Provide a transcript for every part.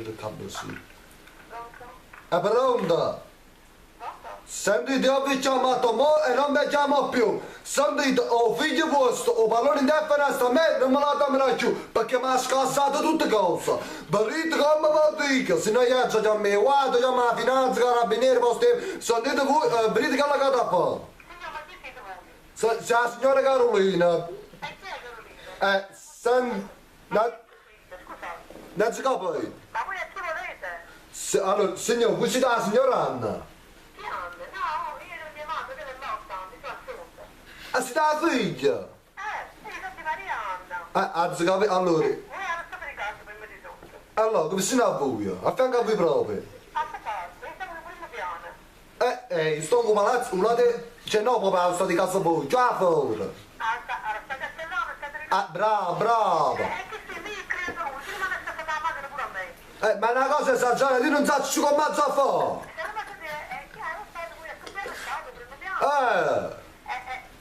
de tablosy. È pronta? Senti di ho chiamato mo e non mi chiamo più. Senti ho figlio vostro, ho pallone in differenza a me non me la dammi più perché mi ha scassato tutte cose. Barito come vi dico, se non io già mi guardo, già la finanza, carabinieri, vostri, sentite voi, barito che la cata fa. C'è la signora Carolina. Senti, non si capisce. Ma voi è solo rete? Allora, signor, voi siete la signora Anna? Ah, siete la figlia? Io sono di Marianna. Anzi, allora, Voi non state di casa prima di tutto. allora, come si a voi? A fianco a voi proprio? Fate caso, io sono nel primo piano. Sto con palazzo, un lato, c'è no, proprio sta di casa voi, già fuori. Sta castellano, state di Ah, bravo, bravo. che se lì credo, io non è stata la madre pure a me. Ma una cosa esagerata, io non so come mazzo a fare. Se non mi dire, è chiaro, state voi a cambiare il stato, primo piano.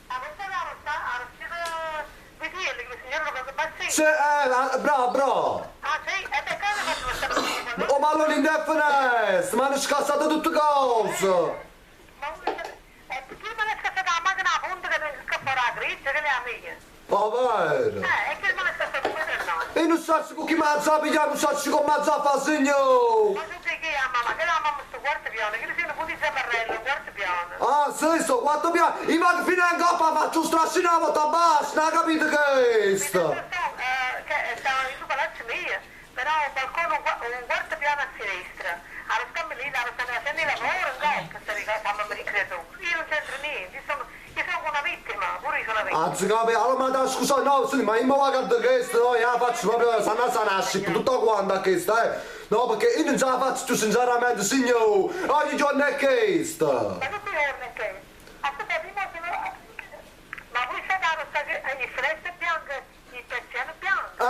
A vostra a vederli, che il signore lo cosa bassino. Bravo, bravo. Ah sì, e per caso faccio lo stato. Oh, ma non indifferenza, ma hanno scassato tutte cose. Ma prima ne è stata la macchina a punto che non scappare la dritta, che le amiche. Povero. E che non è stata come del no. E non so con chi mazzo a pigliare, non so come mazzo a fare, signor. Ma tu sai che è mamma, che la mamma sto quarto piano, che ne siano punti Zamarrello, quarto piano. Ah, sì, sto quattro piani. Io vado fino in coppa, faccio un strascinato da basso, non capite che è sto? Stavano in su palazzo mio, però un balcone un quarto piano a sinistra. Allo scambio lì, stanno facendo il lavoro, in questa mamma mi ricredo. Io non c'entro niente, io sono una vittima, pure io sono una vittima. Anzi, capito, allora, ma scusa, no, sì, ma io mi vado a questo, no, io la faccio proprio, sanasci, tutto quanto a questo, No, perché io non ce la faccio più sinceramente, signor, ogni giorno è questo. Ma tutti i giorni che? Aspetta, prima ma voi sapete che il freddo è bianco, il persiano è bianco.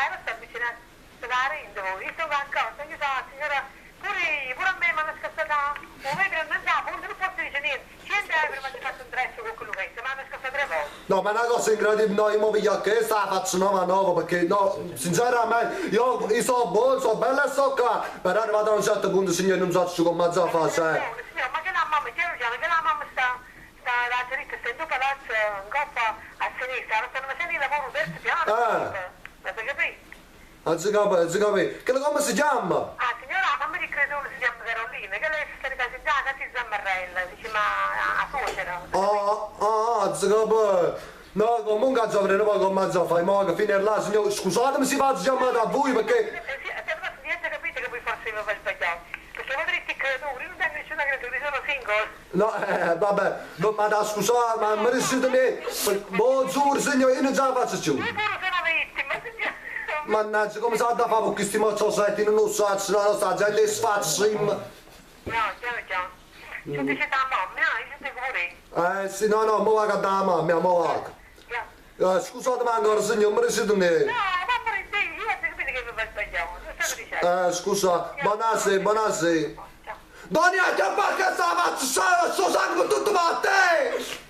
Non sto vicino a rinde voi, io sono a casa, io sono la signora, pure a me mi hanno scassato, non vedo, non sa, non posso dire niente, 100 euro mi hanno fatto un prezzo con quello che mi hanno scassato 3 volte. No, ma una cosa incredibile, no, io mi piglio questa, la faccio 9 perché, no, sinceramente, io sono buono, sono bello e so qua, però arrivato a un certo punto, signore, non so come mazzo a fare, Signora, ma che la mamma, piano piano, che la mamma sta la dritta, sta in due palazzo, in coppa a sinistra, stanno facendo il lavoro terzo piano, ma sai capito? Anzi, capito, che come si chiama? Ah, signora, la mamma di credo si chiama Carolina, che lei sta di casa in casa di Zammarrella, dice, ma a suocera. Anzi, capito. No, comunque ci avremo poi con mezzo a fare, ma che fine là, signore, scusatemi se faccio chiamare a voi perché... Niente capite che voi forse vi fate sbagliare, perché voi dritti creatori, non tengo nessuna creatura, sono single. No, vabbè, no, ma da scusate, ma mi riuscite lì, buongiorno signore, io non ce la faccio più. Io pure sono vittima, signora. Mannaggia, come sa da fare con questi mozzossetti, non lo so, non lo so, già li sfaccio in... No, piano. Tu dici da mamma, io ti pure. Sì, no, mo vado a da mamma, mo vado. Scusatemi ancora signore, mi riuscite lì. No, mamma di te, io ho capito che vi fate sbagliare, non state dicendo. Scusa, buonasera. Ciao. Donia, che barca sta faccio, sto sangue tutto a te!